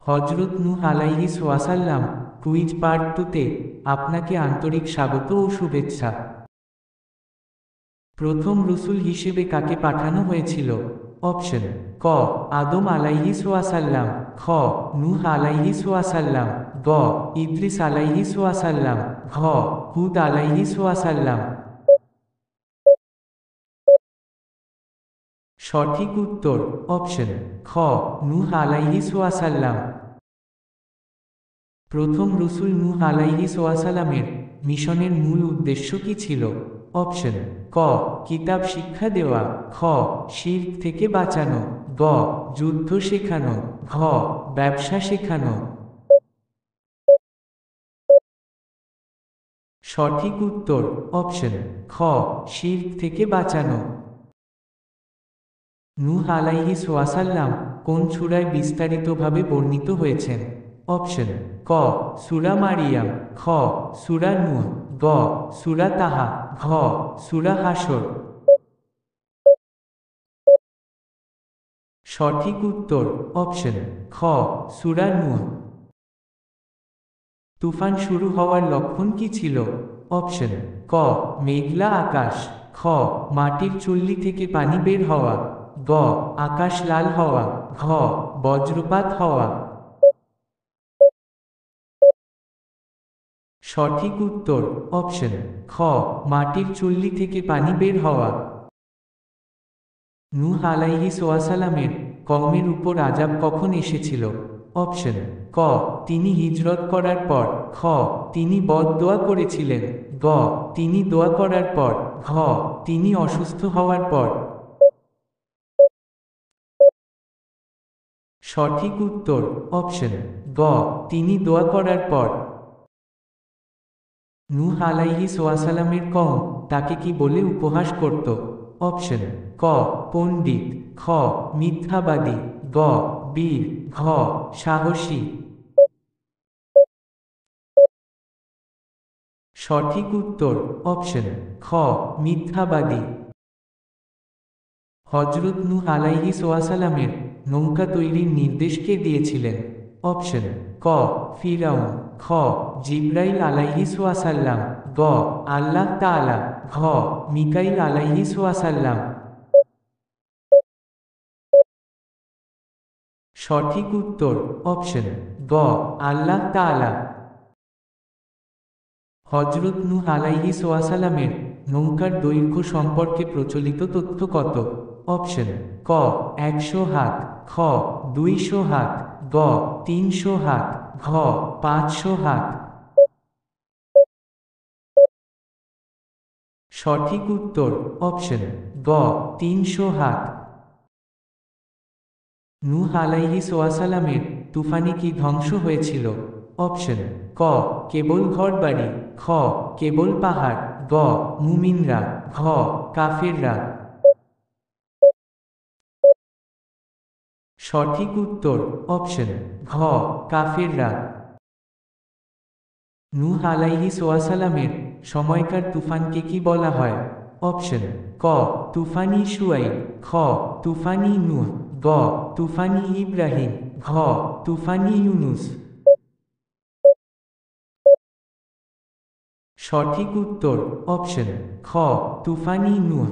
হযরত নূহ আলাইহিস ওয়াসাল্লাম quiz part 2 তে আপনাকে আন্তরিক স্বাগত ও শুভেচ্ছা। প্রথম রসূল হিসেবে কাকে পাঠানো হয়েছিল? অপশন: ক আদম আলাইহিস ওয়াসাল্লাম, খ নূহ আলাইহিস ওয়াসাল্লাম, গ ইদ্রিস আলাইহিস ওয়াসাল্লাম, ঘ হুদ আলাইহিস ওয়াসাল্লাম। সঠিক উত্তর অপশন খ নূহ আলাইহিস ওয়াসাল্লাম। প্রথম রসূল নূহ আলাইহিস ওয়াসালামের মিশনের মূল উদ্দেশ্য কি ছিল? অপশন: ক কিতাব শিক্ষা দেওয়া, খ শিরক থেকে বাঁচানো, গ যুদ্ধ শেখানো, ঘ ব্যবসা শেখানো। সঠিক উত্তর অপশন খ শিরক থেকে বাঁচানো। নূহ আলাইহিস ওয়াসাল্লাম কোন সূরায় বিস্তারিতভাবে বর্ণিত হয়েছেন? অপশন: ক সূরা মারিয়াম, খ সূরা নূহ, গ সূরা তাহা, ঘ সূরা হাশর। সঠিক উত্তর অপশন খ সূরা নূহ। তুফান শুরু হওয়ার লক্ষণ কি ছিল? অপশন: ক মেঘলা আকাশ, খ মাটির চুল্লি থেকে পানি বের হওয়া, গ আকাশ লাল হওয়া, ঘ বজ্রপাত হওয়া। সঠিক উত্তর অপশন খ মাটির চুল্লি থেকে পানি বের হওয়া। নূহ আলাইহিস ওয়াসালামের কওমের উপর আযাব কখন এসেছিল? অপশন: ক তিনি হিজরত করার পর, খ তিনি বদদোয়া করেছিলেন, গ তিনি দোয়া করার পর, ঘ তিনি অসুস্থ হওয়ার পর। সঠিক উত্তর অপশন গ তিনি দোয়া করার পর। নূহ আলাইহিস ওয়াসালামের কওম তাকে কি বলে উপহাস করত? অপশন: ক পণ্ডিত, খ মিথ্যাবাদী, গ বীর, ঘ সাহসী। সঠিক উত্তর অপশন খ মিথ্যাবাদী। হযরত নূহ আলাইহিস ওয়াসালামের নৌকা তৈরির নির্দেশ কে দিয়েছিলেন? অপশন: ক ফিরআউন, খ জিবরাইল আলাইহিস ওয়াসাল্লাম, গ আল্লাহ তাআলা, ঘ মিকাইল আলাইহিস ওয়াসাল্লাম। সঠিক উত্তর অপশন গ আল্লাহ তাআলা। হযরত নূহ আলাইহিস ওয়াসালামের নৌকার দৈর্ঘ্য সম্পর্কে প্রচলিত তথ্য কত? অপশন: ক 100 হাত, খ 200 হাত, গ 300 হাত, ঘ 500 হাত। সঠিক উত্তর অপশন গ 300 হাত। নূহ আলাইহিস ওয়াসালামের তুফানে কি ধ্বংস হয়েছিল? অপশন: ক কেবল ঘরবাড়ি, খ কেবল পাহাড়, গ মুমিনরা, ঘ কাফেররা। সঠিক উত্তর অপশন ঘ কাফেররা। নূহ আলাইহিস ওয়াসালামের সময়কার তুফানকে কি বলা হয়? অপশন: ক তুফানি শুআইব, খ তুফানি নূহ, গ তুফানি ইব্রাহিম, ঘ তুফানি ইউনুস। সঠিক উত্তর অপশন খ তুফানি নূহ।